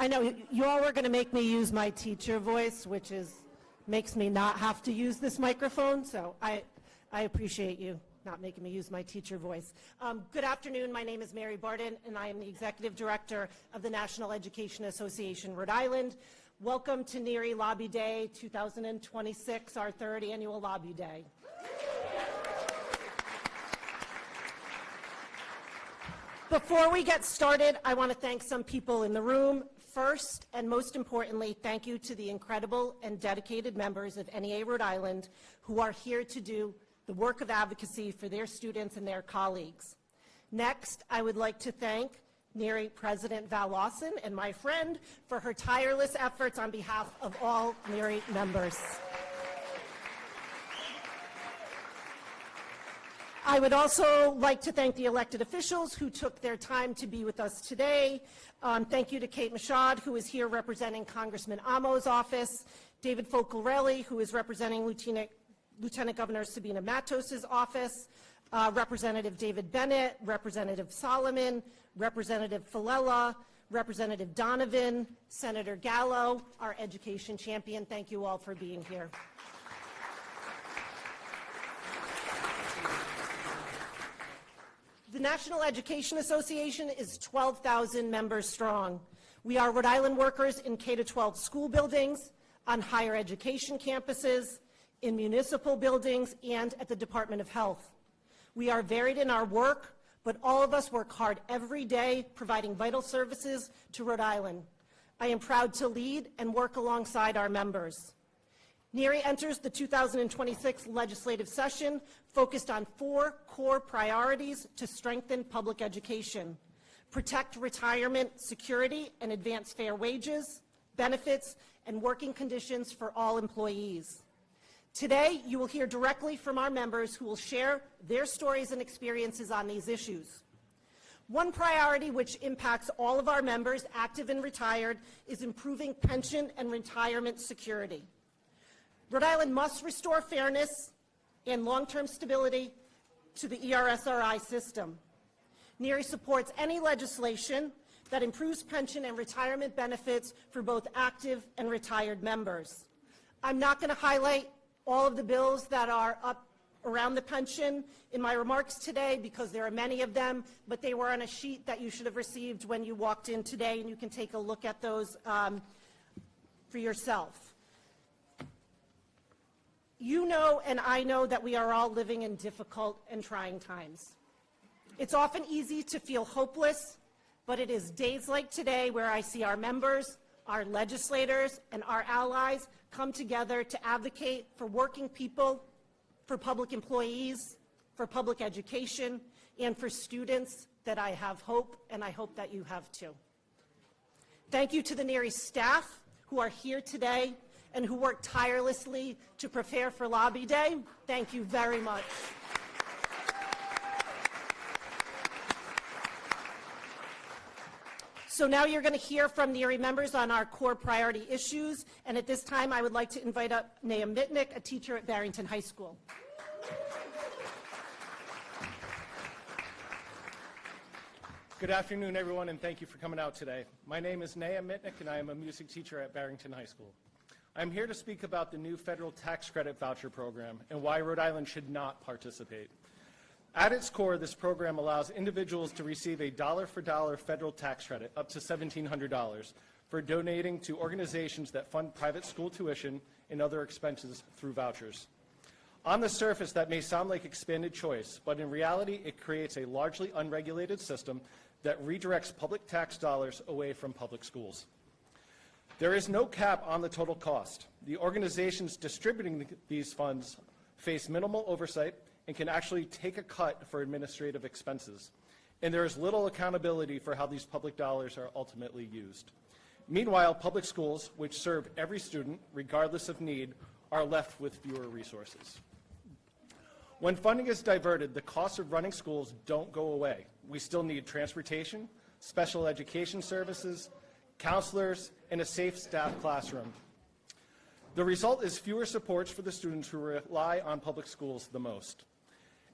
I know you all were going to make me use my teacher voice, which makes me not have to use this microphone, so I appreciate you not making me use my teacher voice. Good afternoon. My name is Mary Barden, and I am the Executive Director of the National Education Association, Rhode Island. Welcome to NEARI Lobby Day 2026, our third annual Lobby Day. Before we get started, I want to thank some people in the room. First, and most importantly, thank you to the incredible and dedicated members of NEA Rhode Island who are here to do the work of advocacy for their students and their colleagues. Next, I would like to thank NEARI President Val Lawson and my friend for her tireless efforts on behalf of all NEARI members. I would also like to thank the elected officials who took their time to be with us today. Thank you to Kate Michaud, who is here representing Congressman Amo's office, David Folcarelli, who is representing Lieutenant Governor Sabina Matos' office, Representative David Bennett, Representative Solomon, Representative Falella, Representative Donovan, Senator Gallo, our education champion. Thank you all for being here. The National Education Association is 12,000 members strong. We are Rhode Island workers in K-12 school buildings, on higher education campuses, in municipal buildings, and at the Department of Health. We are varied in our work, but all of us work hard every day providing vital services to Rhode Island. I am proud to lead and work alongside our members. NEARI enters the 2026 legislative session focused on 4 core priorities to strengthen public education: protect retirement security and advance fair wages, benefits, and working conditions for all employees. Today, you will hear directly from our members who will share their stories and experiences on these issues. One priority which impacts all of our members, active and retired, is improving pension and retirement security. Rhode Island must restore fairness and long-term stability to the ERSRI system. NEARI supports any legislation that improves pension and retirement benefits for both active and retired members. I'm not going to highlight all of the bills that are up around the pension in my remarks today because there are many of them, but they were on a sheet that you should have received when you walked in today, and you can take a look at those for yourself. You know and I know that we are all living in difficult and trying times. It's often easy to feel hopeless, but it is days like today where I see our members, our legislators, and our allies come together to advocate for working people, for public employees, for public education, and for students that I have hope, and I hope that you have too. Thank you to the NEARI staff who are here today and who work tirelessly to prepare for Lobby Day. Thank you very much. So now you're going to hear from NEARI members on our core priority issues, and at this time I would like to invite up Naya Mitnick, a teacher at Barrington High School. Good afternoon, everyone, and thank you for coming out today. My name is Naya Mitnick, and I am a music teacher at Barrington High School. I'm here to speak about the new federal tax credit voucher program and why Rhode Island should not participate. At its core, this program allows individuals to receive a dollar-for-dollar federal tax credit, up to $1,700, for donating to organizations that fund private school tuition and other expenses through vouchers. On the surface, that may sound like expanded choice, but in reality, it creates a largely unregulated system that redirects public tax dollars away from public schools. There is no cap on the total cost. The organizations distributing these funds face minimal oversight and can actually take a cut for administrative expenses. And there is little accountability for how these public dollars are ultimately used. Meanwhile, public schools, which serve every student, regardless of need, are left with fewer resources. When funding is diverted, the costs of running schools don't go away. We still need transportation, special education services, counselors, and a safe staff classroom. The result is fewer supports for the students who rely on public schools the most.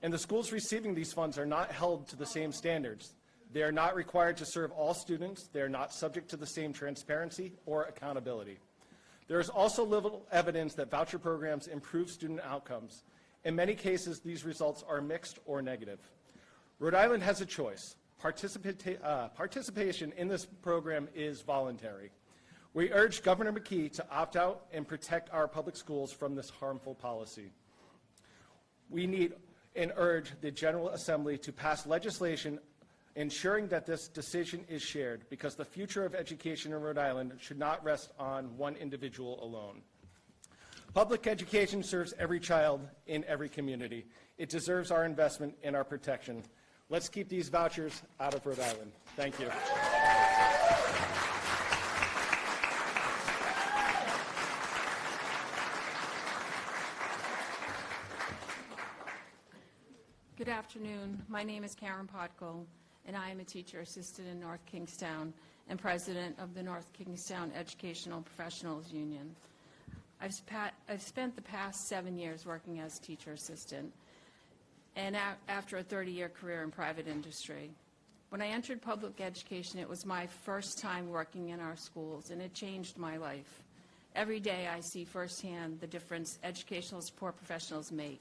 And the schools receiving these funds are not held to the same standards. They are not required to serve all students. They are not subject to the same transparency or accountability. There is also little evidence that voucher programs improve student outcomes. In many cases, these results are mixed or negative. Rhode Island has a choice. Participation in this program is voluntary. We urge Governor McKee to opt out and protect our public schools from this harmful policy. We need and urge the General Assembly to pass legislation ensuring that this decision is shared, because the future of education in Rhode Island should not rest on one individual alone. Public education serves every child in every community. It deserves our investment and our protection. Let's keep these vouchers out of Rhode Island. Thank you. Good afternoon. My name is Karen Potko, and I am a teacher assistant in North Kingstown and president of the North Kingstown Educational Professionals Union. I've spent the past 7 years working as teacher assistant, and after a 30-year career in private industry. When I entered public education, it was my first time working in our schools, and it changed my life. Every day I see firsthand the difference educational support professionals make.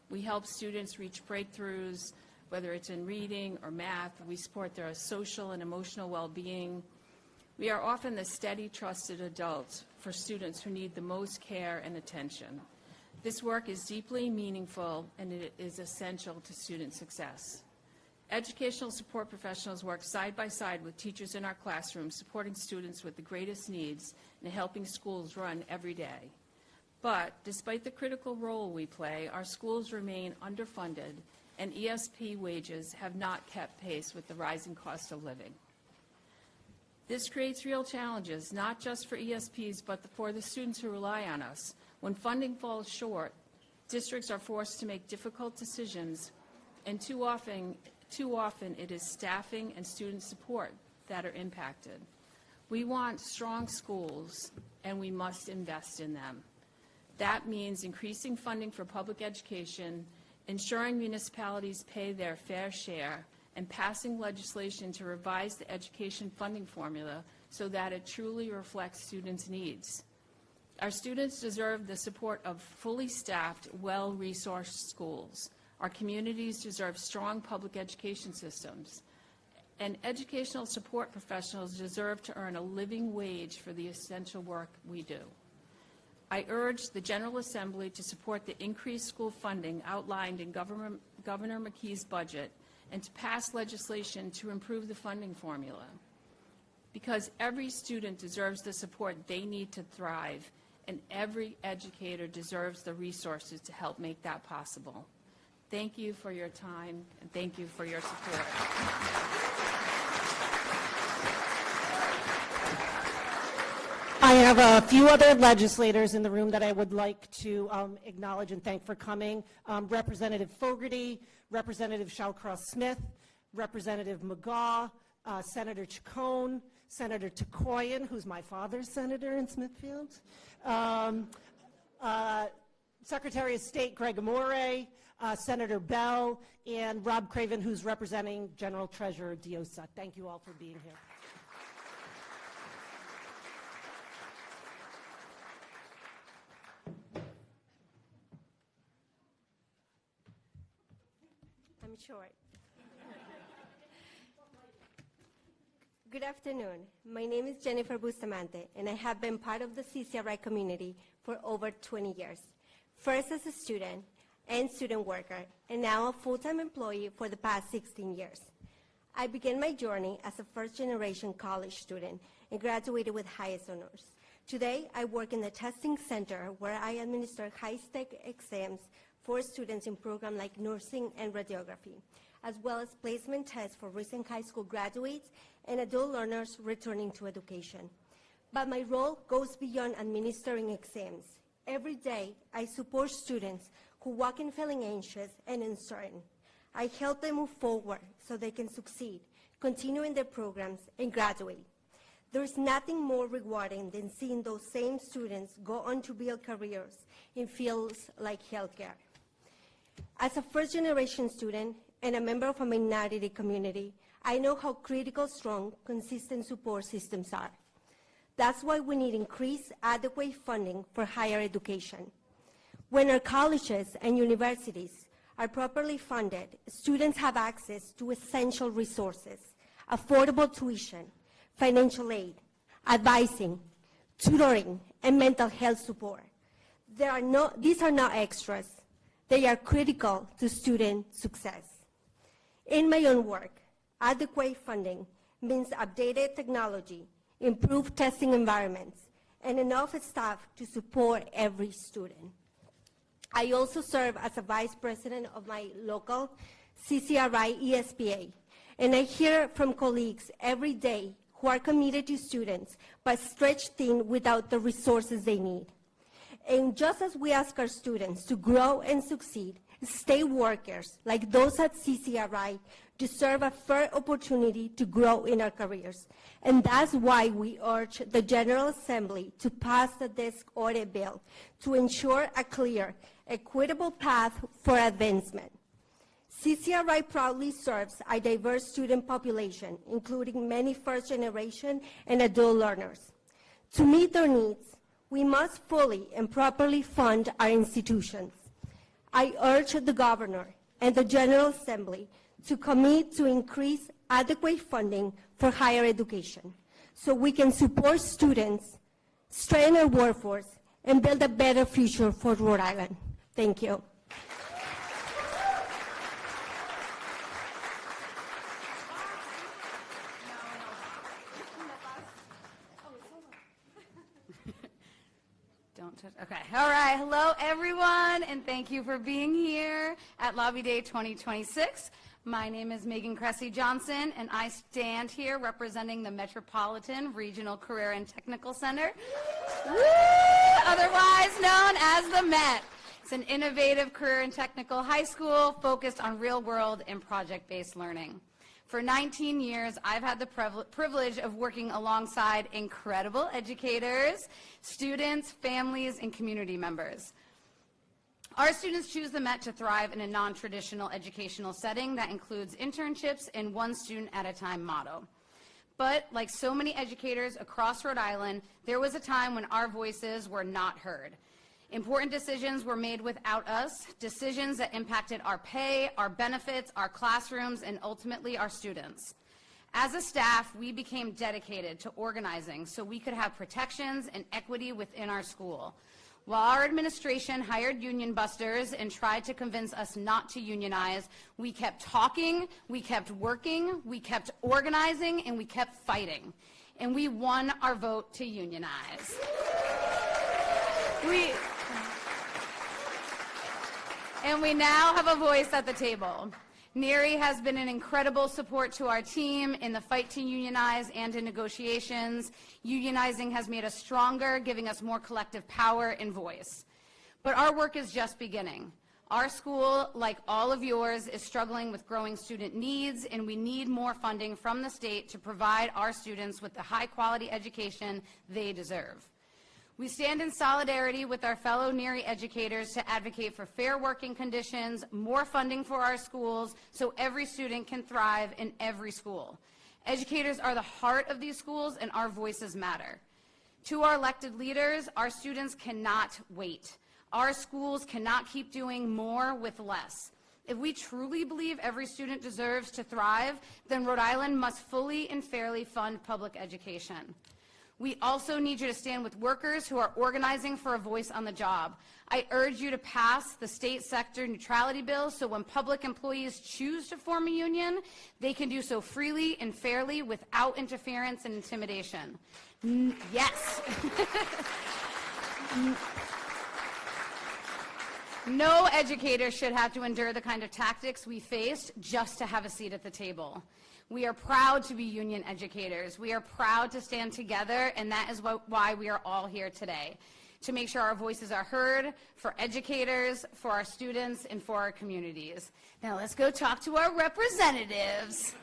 We help students reach breakthroughs, whether it's in reading or math. We support their social and emotional well-being. We are often the steady, trusted adults for students who need the most care and attention. This work is deeply meaningful, and it is essential to student success. Educational support professionals work side by side with teachers in our classrooms, supporting students with the greatest needs and helping schools run every day. But despite the critical role we play, our schools remain underfunded, and ESP wages have not kept pace with the rising cost of living. This creates real challenges, not just for ESPs, but for the students who rely on us. When funding falls short, districts are forced to make difficult decisions, and too often it is staffing and student support that are impacted. We want strong schools, and we must invest in them. That means increasing funding for public education, ensuring municipalities pay their fair share, and passing legislation to revise the education funding formula so that it truly reflects students' needs. Our students deserve the support of fully staffed, well-resourced schools. Our communities deserve strong public education systems. And educational support professionals deserve to earn a living wage for the essential work we do. I urge the General Assembly to support the increased school funding outlined in Governor McKee's budget and to pass legislation to improve the funding formula. Because every student deserves the support they need to thrive, and every educator deserves the resources to help make that possible. Thank you for your time, and thank you for your support. I have a few other legislators in the room that I would like to acknowledge and thank for coming. Representative Fogarty, Representative Shawcross-Smith, Representative McGaugh, Senator Chacon, Senator Takoyan, who's my father's senator in Smithfield, Secretary of State Greg Amore, Senator Bell, and Rob Craven, who's representing General Treasurer Diosa. Thank you all for being here. I'm short. Good afternoon. My name is Jennifer Bustamante, and I have been part of the CCRI community for over 20 years. First as a student and student worker, and now a full-time employee for the past 16 years. I began my journey as a first-generation college student and graduated with highest honors. Today, I work in the testing center where I administer high-stake exams for students in programs like nursing and radiography, as well as placement tests for recent high school graduates and adult learners returning to education. But my role goes beyond administering exams. Every day, I support students who walk in feeling anxious and uncertain. I help them move forward so they can succeed, continue in their programs, and graduate. There is nothing more rewarding than seeing those same students go on to build careers in fields like healthcare. As a first-generation student and a member of a minority community, I know how critical strong, consistent support systems are. That's why we need increased, adequate funding for higher education. When our colleges and universities are properly funded, students have access to essential resources, affordable tuition, financial aid, advising, tutoring, and mental health support. These are not extras. They are critical to student success. In my own work, adequate funding means updated technology, improved testing environments, and enough staff to support every student. I also serve as a vice president of my local CCRI ESPA, and I hear from colleagues every day who are committed to students but stretched thin without the resources they need. And just as we ask our students to grow and succeed, state workers like those at CCRI deserve a fair opportunity to grow in our careers. And that's why we urge the General Assembly to pass the desk audit bill to ensure a clear, equitable path for advancement. CCRI proudly serves a diverse student population, including many first-generation and adult learners. To meet their needs, we must fully and properly fund our institutions. I urge the Governor and the General Assembly to commit to increase adequate funding for higher education so we can support students, strengthen our workforce, and build a better future for Rhode Island. Thank you. Okay, all right, hello everyone, and thank you for being here at Lobby Day 2026. My name is Megan Cressy Johnson, and I stand here representing the Metropolitan Regional Career and Technical Center, otherwise known as the MET. It's an innovative career and technical high school focused on real-world and project-based learning. For 19 years, I've had the privilege of working alongside incredible educators, students, families, and community members. Our students choose the Met to thrive in a non-traditional educational setting that includes internships and one student at a time motto. But like so many educators across Rhode Island, there was a time when our voices were not heard. Important decisions were made without us, decisions that impacted our pay, our benefits, our classrooms, and ultimately our students. As a staff, we became dedicated to organizing so we could have protections and equity within our school. While our administration hired union busters and tried to convince us not to unionize, we kept talking, we kept working, we kept organizing, and we kept fighting. And we won our vote to unionize. And we now have a voice at the table. NEARI has been an incredible support to our team in the fight to unionize and in negotiations. Unionizing has made us stronger, giving us more collective power and voice. But our work is just beginning. Our school, like all of yours, is struggling with growing student needs, and we need more funding from the state to provide our students with the high-quality education they deserve. We stand in solidarity with our fellow NEARI educators to advocate for fair working conditions, more funding for our schools, so every student can thrive in every school. Educators are the heart of these schools, and our voices matter. To our elected leaders, our students cannot wait. Our schools cannot keep doing more with less. If we truly believe every student deserves to thrive, then Rhode Island must fully and fairly fund public education. We also need you to stand with workers who are organizing for a voice on the job. I urge you to pass the state sector neutrality bill so when public employees choose to form a union, they can do so freely and fairly without interference and intimidation. Yes. No educator should have to endure the kind of tactics we faced just to have a seat at the table. We are proud to be union educators. We are proud to stand together, and that is why we are all here today, to make sure our voices are heard for educators, for our students, and for our communities. Now let's go talk to our representatives.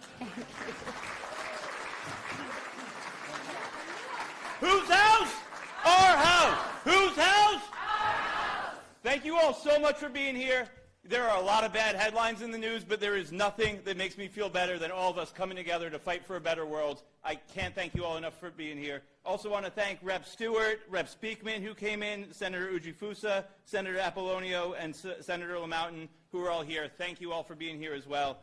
Whose house? Our house. Whose house? Our house. Thank you all so much for being here. There are a lot of bad headlines in the news, but there is nothing that makes me feel better than all of us coming together to fight for a better world. I can't thank you all enough for being here. Also want to thank Rep. Stewart, Rep. Speakman, who came in, Senator Ujifusa, Senator Apollonio, and Senator LaMountain, who are all here. Thank you all for being here as well.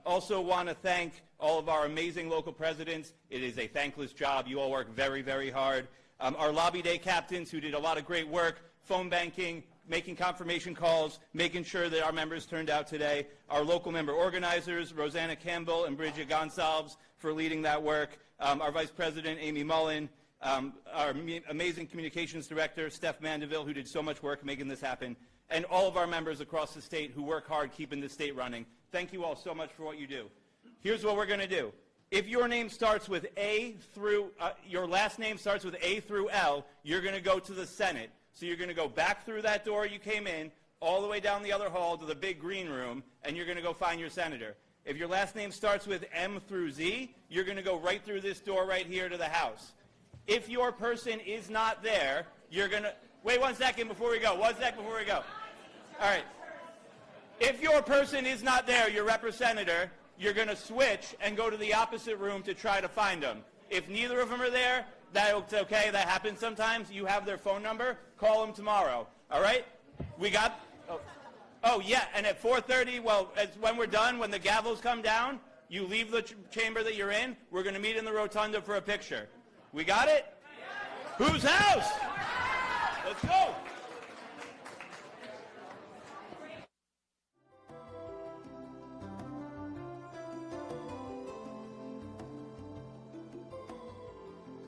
Also want to thank all of our amazing local presidents. It is a thankless job. You all work very, very hard. Our lobby day captains, who did a lot of great work, phone banking, making confirmation calls, making sure that our members turned out today. Our local member organizers, Rosanna Campbell and Bridget Gonsalves, for leading that work. Our Vice President, Amy Mullen. Our amazing communications director, Steph Mandeville, who did so much work making this happen. And all of our members across the state who work hard keeping the state running. Thank you all so much for what you do. Here's what we're going to do. If your name starts with A through, your last name starts with A through L, you're going to go to the Senate. So you're going to go back through that door you came in, all the way down the other hall to the big green room, and you're going to go find your senator. If your last name starts with M through Z, you're going to go right through this door right here to the House. If your person is not there, you're going to... Wait 1 second before we go. 1 second before we go. All right. If your person is not there, your representative, you're going to switch and go to the opposite room to try to find them. If neither of them are there, that's okay. That happens sometimes. You have their phone number. Call them tomorrow. All right? We got... Oh, yeah, and at 4:30, well, when we're done, when the gavels come down, you leave the chamber that you're in. We're going to meet in the rotunda for a picture. We got it? Whose house?